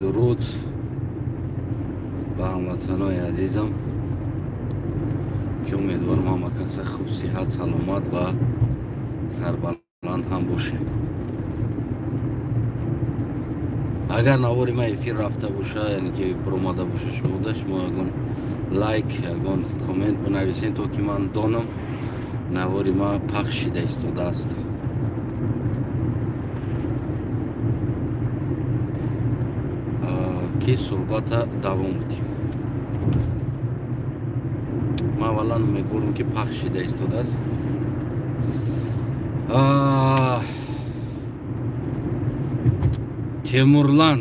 درود به هموطنان عزیزم که امیدوارم همه کس خوب صحت سلامت و سربلند هم باشیم. اگر نواری ما افیر رفته باشه یعنی که پروماده باشه شما اگون لایک اگون کامنت بنویسین تا که من دانم نواری ما پخش شده ایستاده است. که صحبت دوام بدیم. ما اولا میگویم که پخش شده ایستاده است. تیمورلان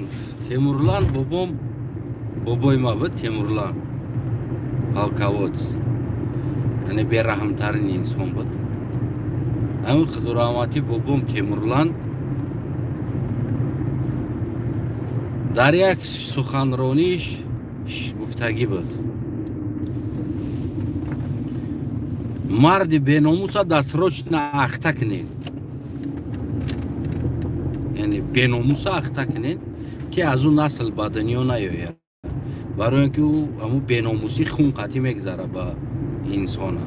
بابای ما بود. تیمورلان پالکاوت یعنی بی‌رحم‌ترین انسان بود. همون خدوراماتی بابام تیمورلان در یک سخنرانیش گفتگی بود. مرد بیناموس دستروچ اخته کنین، یعنی بیناموس اخته کنین که از اون نسل به دنیا نیاید، برای اینکه او همون بیناموسی خون قطعی میگذاره با انسان.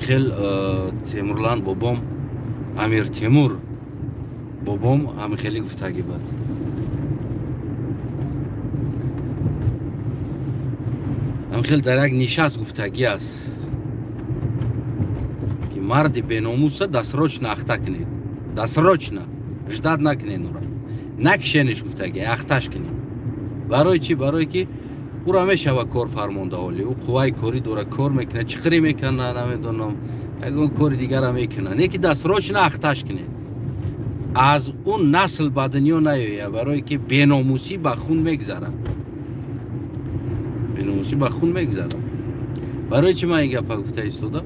خیلی تیمورلان بابام امیر تیمور بابام هم خیلی گفتگی بود. هم خیلی در یک نشست گفتگی است که مرد بیناموس دستروچ اخته کنید، دستروچ نه رشدت نکنید، او را نکشینش گفتگی اختش کنید. برای چی؟ برای که او را میشه و کار فرمانده حالی او قوای کاری دوره کار میکنه، چخری میکنه، نمیدونم اگه کار دیگر هم میکنه، نه که دستروچ اختش کنید. از اون نسل به دنیا نیاید، برای که بیناموسی به خون میگذره. بیناموسی به خون میگذره. برای چی من این گپ گفته ایستادم؟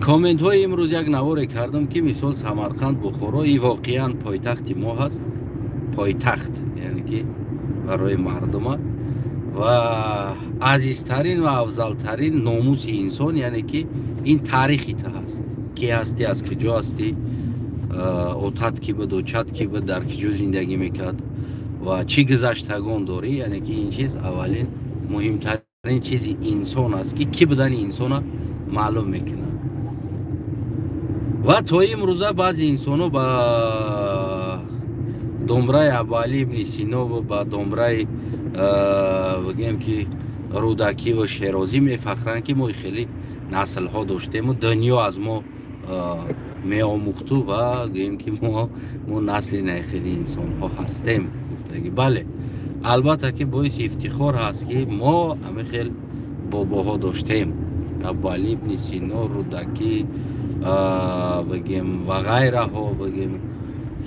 کامنت های امروز یک نواری کردم که مثال سمرقند بخارا این واقعا پایتخت ما هست، پایتخت یعنی که برای مردم و عزیزترین و افضلترین ناموس انسان، یعنی که این تاریخی تا هست کی هستی، از کجا هستی، اوتات کی بود، اوچات کی بود، در کجا زندگی میکرد و چی گذشتگان داری. یعنی که این چیز اولین مهمترین چیز انسان است که کی بودن انسان معلوم میکنه. و تا امروزه بعضی انسان ها با دمرای ابوعلی ابن سینا و با دمرای بگیم که رودکی و شیرازی میفخرن که ما خیلی نسل ها داشتیم و دنیا از ما می آموختو و گویم که ما نسل نخیلی انسان ها هستیم. بله البته که باعث افتخار هست که ما همه خیلی باباها داشتیم، ابوعلی ابن سینا، رودکی بگیم و غیره ها، بگیم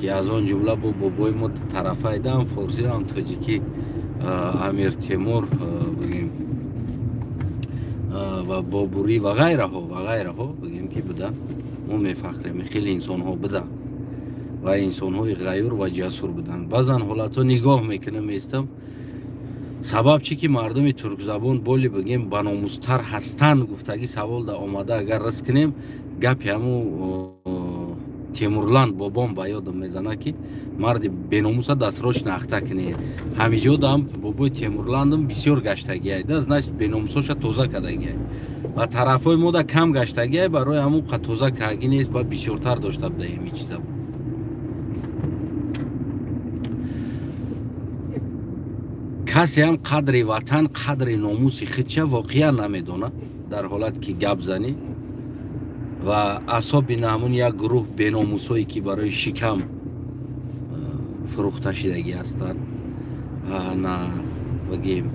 که از آن جمله با بابای ما طرفه دم فارسی هم تاجیکی امیر تیمور بگیم و بابوری و غیره ها بگیم که بودن ما میفخریم خیلی انسان ها بودن و انسان های غیور و جسور بودن. بعضن حالت ها نگاه میکنم میستم سبب چی که مردم ترک زبان بولی بگیم بناموستر هستن گفتگی سوال در آمده اگر رس کنیم گپی همو تیمورلان بابام با یادم میزنه که مرد بیناموس دستروچ اخته کنید. همیجا دام بابای تیمورلان بسیار گشتگی است، از نشد بیناموسش توزه کردگی و طرفای ما دا کم گشتگی برای همون توزه کردگی نیست، با بسیارتر داشته بده این چیزا. کسی هم قدر وطن قدر ناموس خودش واقعا نمیدونه در حالت که گپ زنی و اصاب نمون یک گروه بیناموسایی که برای شکم فروخته شدگی هستند، نه بگیم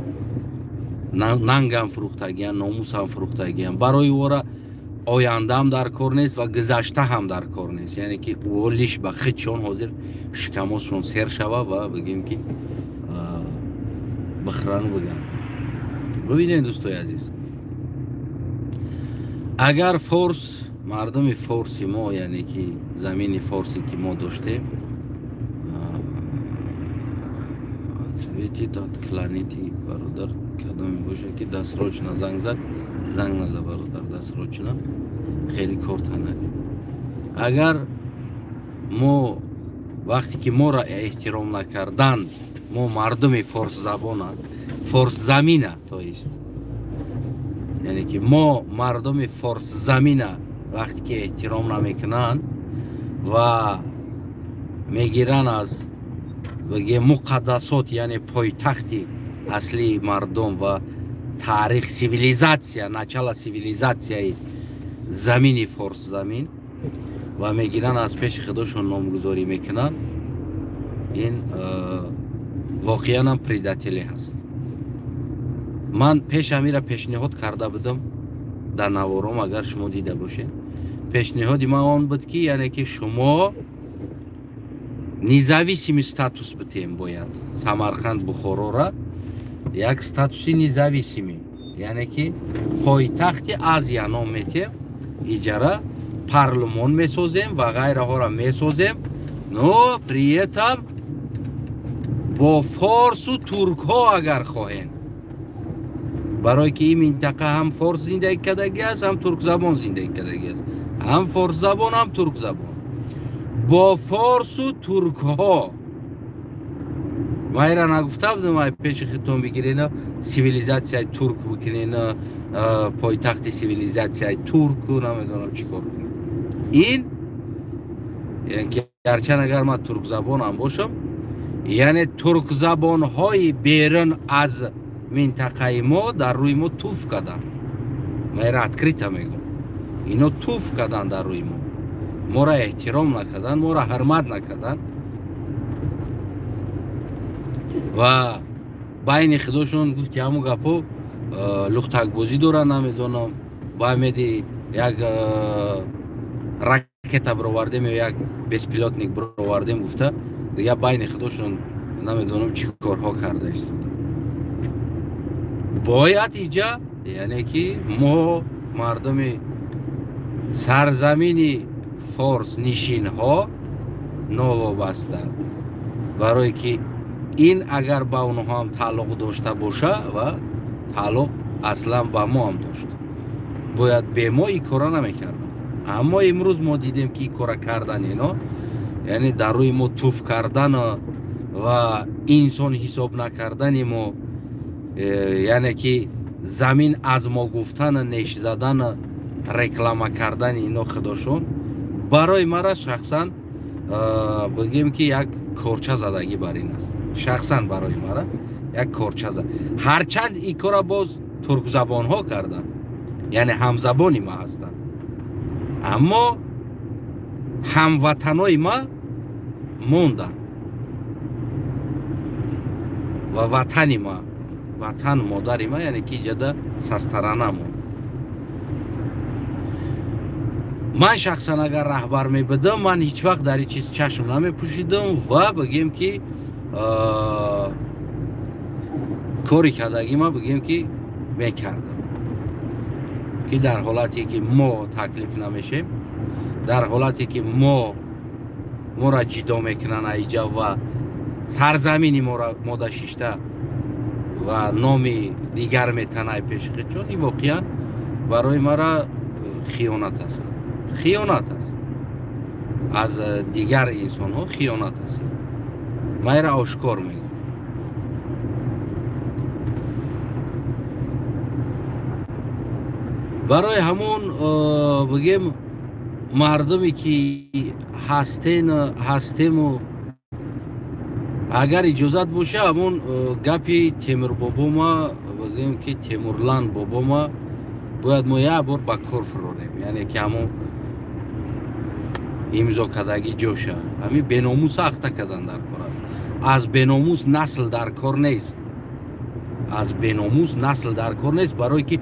ننگ هم فروختگی هم ناموس هم فروختگی هم برای او را آینده هم در کار نیست و گذشته هم در کار نیست. یعنی که اولیش به خودشون حاضر شکماشون سیر شوه و بگیم که بخرانو بگم. ببینید دوستای عزیز، اگر فارس مردم فارسی ما یعنی که زمین فارسی که ما داشتیم ویتی داد کلانیتی برادر کدام باشه که دستروچ نه زنگ نزد برادر دستروچ نه خیلی کار تنه. اگر ما وقتی که ما را احترام نکردن ما مردم فارس زبانه فارس زمینه تا است یعنی که ما مردم فارس زمینه وقتی که احترام نمیکنن و میگیرن از بگه مقدسات یعنی پایتختی اصلی مردم و تاریخ سیویلیزاسیا начало سیویلیزاسیای زمینی فارس زمین و میگیرن از پیش خودشون نامگذاری میکنن این واقعا هم پریداتلی هست من پیش امیره پیشنهاد کرده بودم در نوارم اگر شما دیده باشین پیشنهادی من آن بود که یعنی که شما независимый статус بدیم باید سمرقند بخارا را یک статуси независимый یعنی که پایتخت از ینام میتیم اجاره پارلمان میسازیم و غیره ها را میسازیم نو при этом با فارس و ترک ها اگر خواهیم برای که این منطقه هم فارس زندگی کردگی است هم ترک زبان زندگی کردگی است هم فارس زبان هم ترک زبان با فارس و ترک ها مایرا نگفته بودم پیش خودتون بگیرین سیویلیزاسیای ترک بکنین پایتخت سیویلیزاسیای ترک نمیدونم چیکار کنین این یعنی که گرچه اگر من ترک زبان هم باشم یعنی ترک زبان های بیرون از منطقه ما در روی ما توف کردن مایرا اتکریتا میگم اینا توف کردن در روی ما را احترام نکردن ما را حرمت نکردن و بین خودشون گفت که همون گپو لختک بازی دارن نمیدونم با میدی یک راکت برآوردیم یا یک بیسپیلوتنیک برآوردیم گفته دیگه بین خودشون نمیدونم چی کارها کرده است باید اینجا یعنی که ما مردم سرزمینی فارس نشین ها نوابسته برای که این اگر با اونها هم تعلق داشته باشه و تعلق اصلا با ما هم داشت باید به ما این کارا نمیکردن اما امروز ما دیدیم که این کارا کردن اینا یعنی در روی ما توف کردن و انسان حساب نکردن ما یعنی که زمین از ما گفتن نیش زدن رکلام کردن اینا خودشون برای مرا شخصا بگیم که یک کارچه زدگی بر این است شخصا برای مرا یک کارچه زد هرچند این کارا باز ترک زبان ها کردن یعنی همزبانی ما هستن اما هموطنای ما موندن و وطنی ما وطن مادری ما یعنی که جدا سسترانه موند من شخصا اگر رهبر می بدم من هیچ وقت در این چیز چشم نمی پوشیدم و بگیم که کاری کردگی ما بگیم که میکردم که در حالتی که ما تکلیف نمیشیم در حالتی که ما را جدا میکنن ایجا و سرزمینی ما دا شیشته و نامی دیگر میتنه پیش خود چون این واقعا برای مرا خیانت است خیانت است از دیگر انسان ها خیانت است من را آشکار میگم برای همون بگیم مردمی که هستیم و اگر اجازت باشه همون گپی تیمور بابا ما بگیم که تیمورلان بابا ما باید ما یک بار با کار فراریم یعنی که همون امضا کردگی جوشه همین بیناموس اخته کردن در کار است از بیناموس نسل در کار نیست از بیناموس نسل در کار نیست برای که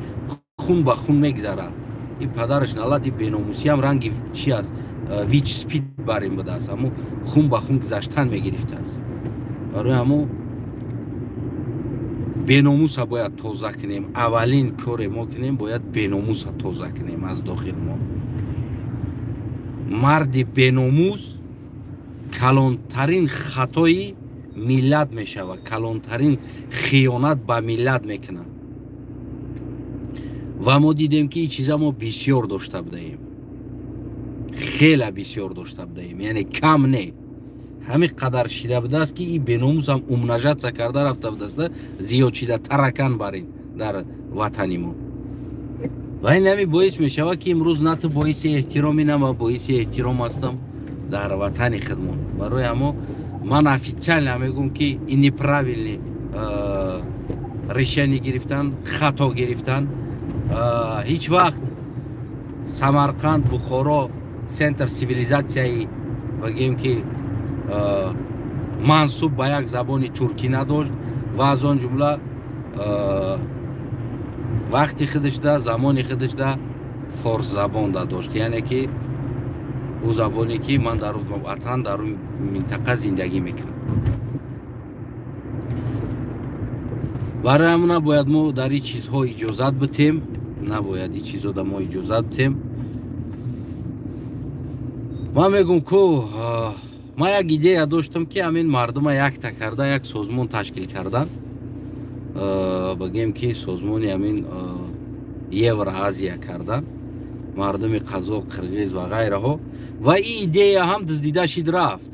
خون با خون میگذره این پدرش نالت این بیناموسی هم رنگی چی است ویچ سپید بریم بده است اما خون با خون گذشتن میگرفته است برای همون بیناموس ها باید توزه کنیم اولین کار ما کنیم باید بیناموس ها توزه کنیم از داخل ما مرد بیناموس کلانترین خطای ملت میشه و کلانترین خیانت به ملت میکنه و ما دیدیم که این چیزا ما بسیار داشته بودیم خیلی بسیار داشته بودیم یعنی کم نه ҳамин қадар шида будааст ки ин беномусам умножатся карда рафта будааст зиёд шида таракан барин дар ватани мо ва ин ҳамин боис мешавад ки имрӯз на ту боиси эҳтироми на ва боиси эҳтиром ҳастам дар ватани худмон. Барои ҳамо ман официально мегӯм ки ин неправильный решение гирифтан, хато гирифтан. Ҳеҷ вақт Самарқанд, Бухоро центр сивилизатсияи бигем ки мансуб ба як забони туркӣ надошт ва аз он ҷумла вақти худашда замони худашда форс забон да дошт, яъне ки ӯ забоне ки ман ватан дар минтақа зиндагӣ мекунам. барои ҳамон набояд мо дар ин чизҳо иҷозат битем, набояд ин чизҳо дар мо иҷозат битем. ман мегӯм ку ман як идея доштам ки ҳамин мардума якта карда як созмон ташкил кардан, бигем ки созмони ҳамин Евроазия кардан, мардуми Қазоқ, Қирғиз ва ғайраҳо, ва ин идея ҳам дуздида шид рафт.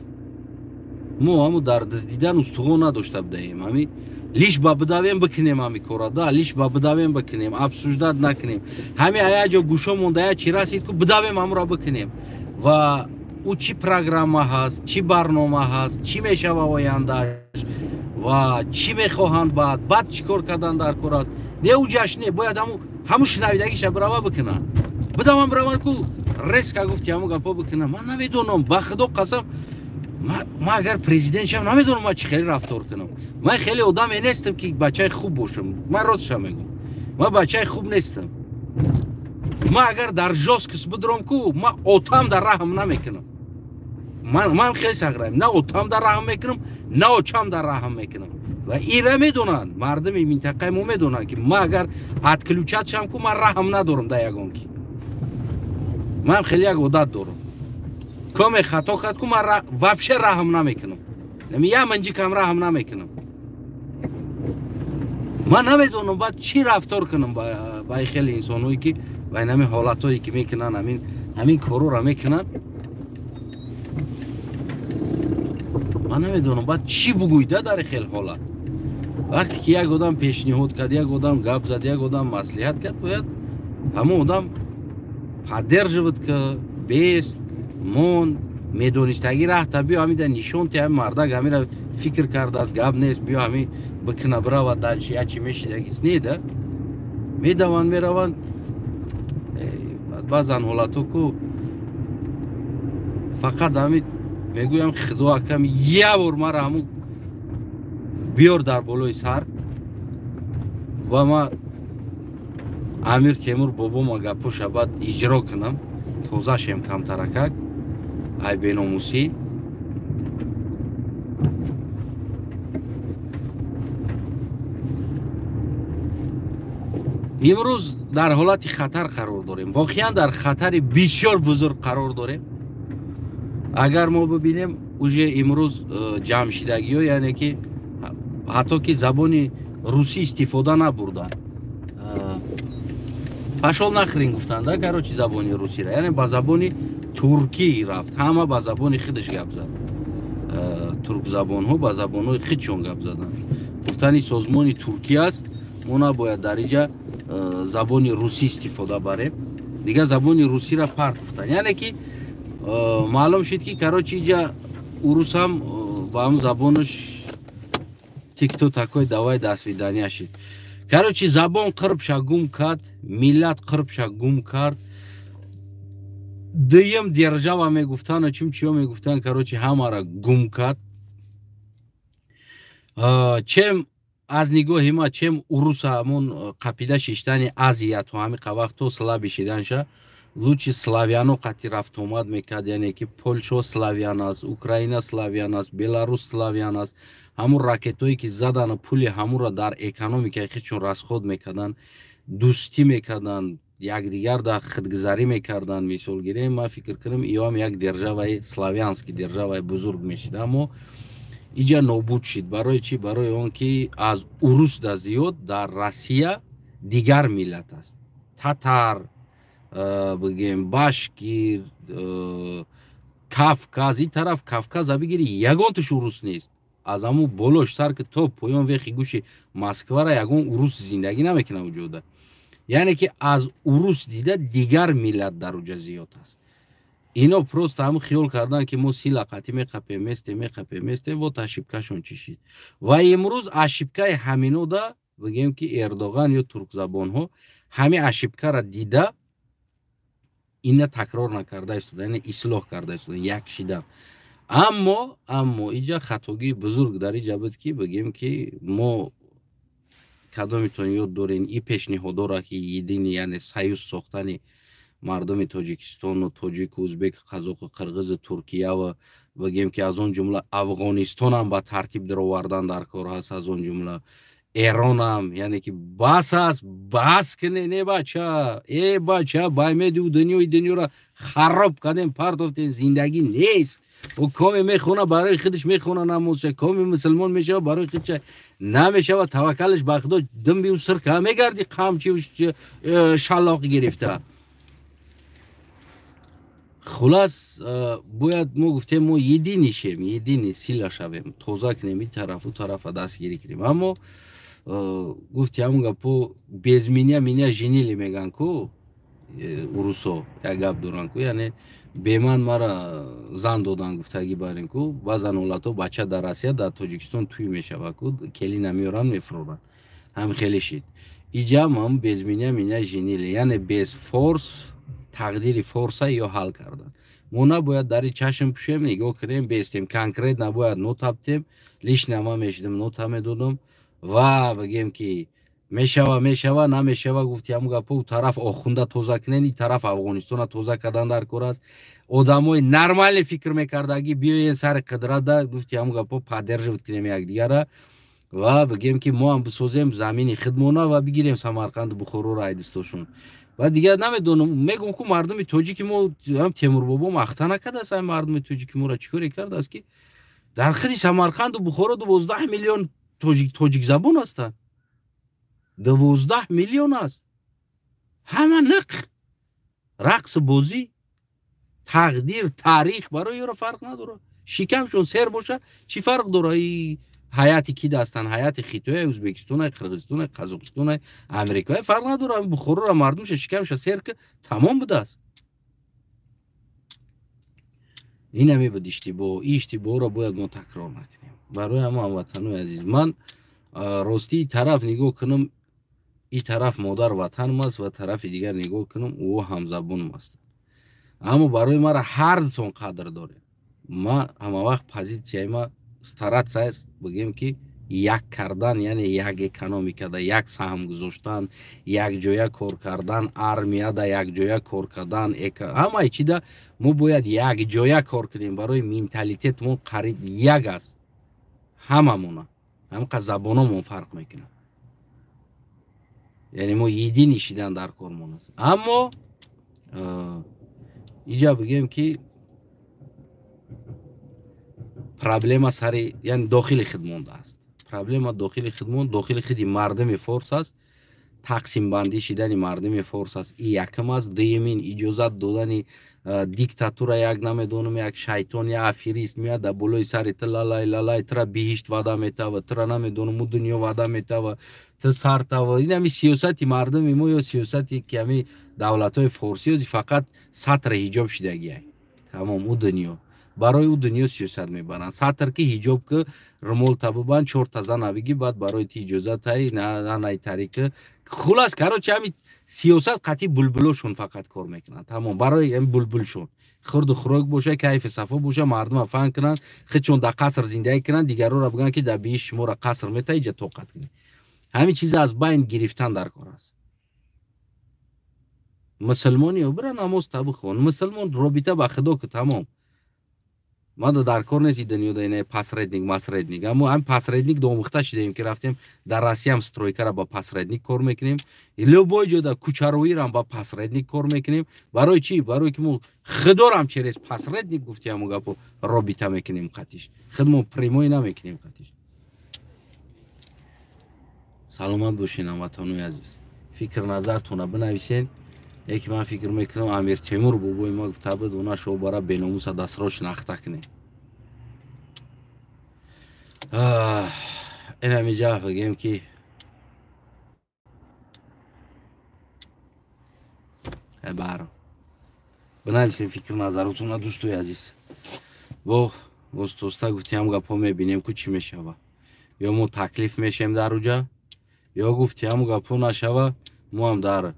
мо ҳамун дар дуздидан устуғон надошта будаем, ҳамин лиш ба бидавем бикунем ҳамин кора, да лиш ба бидавем бикунем, обсуждат накунем, ҳамин аяҷо гӯшо монда я чӣ расид ку бидавем ҳамуро бикунем ва ӯ чӣ программа ҳаст, чӣ барнома ҳаст, чӣ мешава ояндааш ва чӣ мехоҳанд баъд чӣ кор кардан дар кор аст. Не ӯ ҷашне бояд ҳамун шунавидагиша бирава бикунад, бидавам биравад ку резка гуфти ҳамун гапо бикунам. ман намедонам, ба худо қасам, ман агар президент шам намедонам ман чӣ хеле рафтор кунам. ман хеле одаме нестам ки бачаи хуб бошам, ман ростша мегӯм, ман бачаи хуб нестам. ман агар дар жоскис бидурам ку ман отам дар раҳм намекунам. ман хеле сағраем, на отам дар раҳм мекунам, на очам дар раҳм мекунам. ва ира медонанд, мардуми минтақаи мо медонанд ки ман агар отключат шам ку ман раҳм надорам дар ягон ки. ман хеле як одат дорам, коме хато кард ку ман вообще раҳм намекунам, я манҷикам раҳм намекунам. ман намедонам баъд чӣ рафтор кунам ба ин хеле инсонҳое ки ба ин ҳамин ҳолатҳое ки мекунанд, ҳамин корора мекунанд. ман намедонам баъд чӣ бугӯйда дар ин хел ҳолат. вақте ки як одам пешниҳод кард, як одам гап зад, як одам маслиҳат кард, бояд ҳамон одам поддерживад ки бест мон медонистагӣ рафта биё ҳамин дар нишонти ҳамин мардак ҳамира фикр кардааст, гап нест, биё ҳамин бикуна биравад данчи ячи мешидагист. Не да медаванд мераванд. баъзан ҳолатҳо ку фақат ҳамин мегӯям худо акам як бор мара ҳамун биёр дар болои сар ва ман Амир Темур бобома гапоша баъд иҷро кунам, тозашем камтаракак ай беномусӣ. имрӯз дар ҳолати хатар қарор дорем, воқеан дар хатари бисёр бузург қарор дорем. агар мо бибинем уже имрӯз ҷамъшидагиҳо, яъне ки ҳатто ки забони русӣ истифода набурданд, пашол нахӯрин гуфтанда карочи забони русира, яъне ба забони туркӣ рафт, ҳама ба забони худаш гап зад. туркзабонҳо ба забонҳои худшон гап заданд. гуфтани созмони туркӣ аст, мо набояд дар инҷа забони русӣ истифода барем, дигар забони русира парт гуфтанд. яъне ки маълум шуд ки карочи инҷа урус ҳам ба ҳамн забонаш тикту такои давай даствидания шуд. карочи забон қирбша гум кард, миллат қирбша гум кард. дуюм держава мегуфтанд, чум чиё мегуфтанд, карочи ҳамара гум кард. чем аз нигоҳи ман чем уруса ҳамон қапида шиштани азия то ҳамин қавақто слаби шиданша, лучи славяно қати рафт омад мекард, яъне ки Полшо славян аст, Украина славян аст, Беларус славян аст. ҳамун ракетҳое ки задану пули ҳамуро дар экономикаи худшон расход мекарданд, дӯстӣ мекарданд, якдигар дар худгузарӣ мекарданд. мисол гирем, ман фикр кунам ин ҳам як державаи славянски державаи бузург мешид, аммо инҷа нобуд шид. барои чӣ? барои он ки аз урус да зиёд дар Россия дигар миллат аст. татар, бигем башкир, Kafkaz, این طرف کافکاز بگیری یگانتش روس نیست. از همون بلوش سر که تو پایان وقتی گوشی مسکو را یگان روس زندگی نمیکنه وجوده. یعنی که از روس دیده دیگر ملت در اونجا زیاد است. اینا پروست هم خیال کردن که ما سیلاقتی میخپیمستیم و تشبکهشون چی شید. و امروز اشبکه همینو دا بگیم که اردوغان یا ترک زبان ها همه اشبکه را دیده اینه تکرار نکرده است، یعنی اصلاح کرده است، یک شیدن. اما اینجا خطاگی بزرگ در اینجا بود که بگیم که ما کدومتون یاد دارین این پیشنهاد را که یدین یعنی سایوز ساختن مردم تاجیکستان و تاجیک، ازبک، قزاق، قرغیز، ترکیه و بگیم که از اون جمله افغانستان هم با ترتیب در آوردن در کار هست، از اون جمله ایران هم، یعنی که بس است، بس کنه نه بچه ای بچه باید و دنیا را خراب کنیم، پرداختین زندگی نیست. و کامی میخونه برای خودش میخونه نموزشه، کامی مسلمان میشه برای خودش نمیشه و توکلش به خدا دم بیو سر که میگردی قمچی و شلاق گرفته. خلاص باید ما گفتیم ما یدینی شیم، یدینی سیلا شویم، توزه کنیم این طرف و طرف دست گیری کنیم. اما گفتی همون گپو بیزمینیا مینیا جنیلی میگن کو روسو یک گپ دارن کو، یعنی به من مرا زن دادن گفتگی بارین کو بعضن اولادو بچه در آسیا در تاجیکستان توی میشه کو کلی نمیارن میفروشن هم خیلی شید. اینجا هم بیزمینیا مینیا جنیلی یعنی بیز فورس تقدیر فورسا یا حل کردن. ما نباید در چشم پوشیم نگاه کنیم بیستیم، کنکریت نباید نوت هفتیم، لیش نما میشدم نوت همه دودم و بگیم که میشوه نمیشوه. گفتی همون گپو طرف آخونده توزه کنین، این طرف افغانستان توزه کردن در کار است. آدمای نرمال فکر میکردگی بیاین سر قدرت ده، گفتی همون گپو پادرج کنیم یک دیگه و بگیم که ما هم بسازیم زمین خودمونه و بگیریم سمرقند بخارا را ایدستاشون. و دیگه نمیدونم میگم که مردم تاجیک ما هم تیمور بابا مخته نکرده است، مردم تاجیک ما را چیکار کرده است که در خود سمرقند و بخارا 12 میلیون تاجیک زبان هستند. 12 میلیون است. همه نق رقص بازی تقدیر تاریخ برای را فرق نداره. شکمشون سر باشه چی فرق داره؟ حیاتی کی دستن؟ حیات خیتوی ازبکستان، قرغیزستان، قزاقستان، امریکا فرق نداره. بخورو را مردمش شکمش سر که تمام بوده است. این همی بود اشتباه. این اشتباه را باید ما تکرار نکنیم برای همه هموطنان عزیز. من راستی طرف نگاه کنم این طرف مادر وطنم است و طرف دیگر نگاه کنم او همزبانم است. اما برای ما را هر دوتون قدر داره. ما همه وقت پوزیسیون ما استرات است بگیم که یک کردن، یعنی یک اکونومیک ده یک سهم گذاشتن، یک جای کار کردن، ارمیا ده یک جای کار کردن، همه چی ده ما باید یک جای کار کنیم. برای منتالیتت ما قریب یک است. هممون هم که زبانمون فرق میکنه، یعنی ما یدی نشیدن در کارمون است. اما اینجا بگیم که پرابلم سر یعنی داخل خودمون است. پرابلم داخل خودمون، داخل خودی مردم فورس است. تقسیم بندی شدن مردم فورس است. این یکم است. دومین اجازت دادن دیکتاتور یک نمیدونم یک شیطان یا افریست میاد در بالای سر لالای ترا بهشت وعده میته و ترا نمیدونم دنیا وعده میته و تو سر تا و این همی سیاستی مردم ما یا سیاستی که همی دولت های فورسی فقط سطر حجاب شدگی هست. تمام او دنیا برای او دنیا سیاست میبرن. سطر که حجاب که رمول تبوبان 4 تا زن بگی بعد برای تی اجازت های نه طریق خلاص کراچه همی سیاست قطعی بلبلوشون فقط کار میکنن. تمام برای این بلبلشون خورد و خوراک باشه، کیف صفا باشه، مردم فهم کنن خودشون در قصر زندگی کنن، دیگران را بگن که در بیش شما را قصر میته اینجا طاقت کنی. همین چیز از بین گرفتن در کار است. مسلمانی و برن نماز تبو خون مسلمان رابطه با خدا که تمام ما در کار نیست دنیا دینه پس ردنیک مس ردنیک. اما هم پس ردنیک دومخته شدیم که رفتیم در روسیه هم استرویکا را با پس ردنیک کار میکنیم. لوبای جدا کوچارویی را با پس ردنیک کار میکنیم. برای چی؟ برای که ما خدا را هم چرس پس ردنیک گفتیم همون گپو رابطه میکنیم قطیش خودمون پریموی نمیکنیم قطیش. سلامت باشین هموطنان عزیز. فکر نظرتون بنویسین. یکی من فکر میکنم امیر تیمور بابای ما گفته بود اونا شو برای بیناموس دسترا شناخته کنه. این همیجا بگیم که برام بنویسین فکر نظراتون دوستای عزیز. باز توستا گفتیم گپا میبینیم که چی میشوه، یا ما تکلیف میشیم در اوجا، یا گفتیم گپا نشوه ما هم در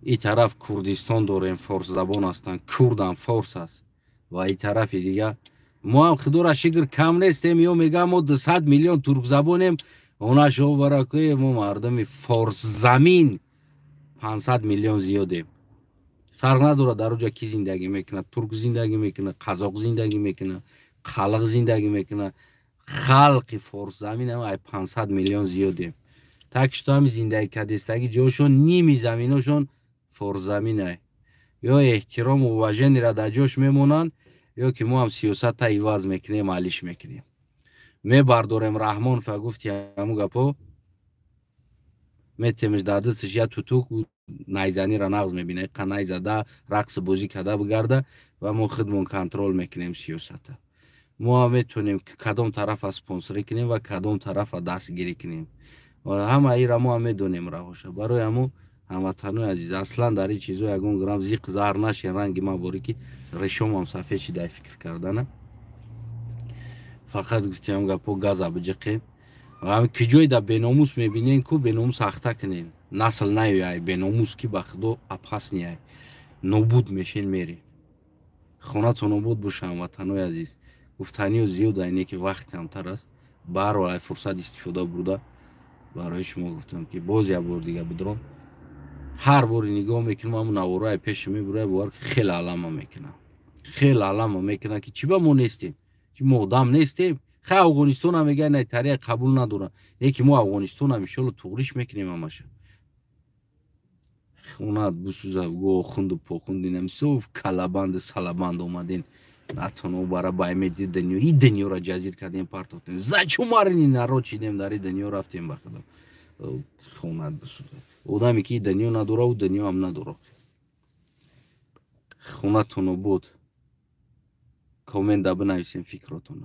این طرف کردستان داریم فارس زبان هستن، کرد هم فارس است و این طرف دیگه ما هم خدور شگر کم نیستیم. یا میگم ما 200 میلیون ترک زبانیم، اونا شو برای ما مردم فارس زمین 500 میلیون زیادیم. فرق نداره در اونجا کی زندگی میکنه، ترک زندگی میکنه، قزاق زندگی میکنه، خلق زندگی میکنه. خلق فارس زمین هم 500 میلیون زیادیم. تکشتا هم زندگی کردستگی جاشون نیمی زمیناشون فارس زمینه. یا احترام و وجه را در جاش میمونن، یا که ما هم سیاست تا ایواز میکنیم علیش میکنیم. می برداریم رحمان فگفتی همو گپا میتیمش در دستش یا توتوک و نایزنی را نغز میبینه، قنای زده رقص بازی کده بگرده و ما خودمون کنترل میکنیم سیاست. ما میتونیم که کدام طرف اسپانسری کنیم و کدام طرف دستگیری کنیم و همه ای را ما میدونیم راهاشه. برای همو هموطنان عزیز اصلا در این چیزا یگون گرام زیق زهر نشین. رنگ ما باری که رشوم هم صفحه چی در فکر کردنه. فقط گفتیم گپو گاز بجقین و هم که جای در بیناموس میبینین که بیناموس اخته کنین، نسل نیوی بیناموس که بخدو اپاس نیای نوبود میشین میری خونه تو نوبود باشه. هموطنان عزیز گفتنی و زیاد اینه که وقت کمتر است، برای فرصت استفاده بوده برای شما گفتم که باز یه بار دیگه بدرم. هر بار نگاه میکنم همون نوارای پیش میبره بار خیلی علامه میکنم، خیلی علامه میکنم که چی با ما نیستیم، چی مقدم نیستیم. خیلی افغانستان هم میگه نه طریق قبول ندارن، یکی ما افغانستان هم انشالله توغریش میکنیم همش. خونت بسوزه گو خوند و پاخوندینم صوف کلبند سلبند اومدین نتونو برای بایمیدی دنیا این دنیا را جزیر کردیم پرتوتیم زچو مارنی نرو چیدیم در این دنیا رفتیم بخدم خونت بسوزه. آدمی که دنیا نداره و دنیا هم نداره. خونتونو بود کامنت بنویسین فکراتونو.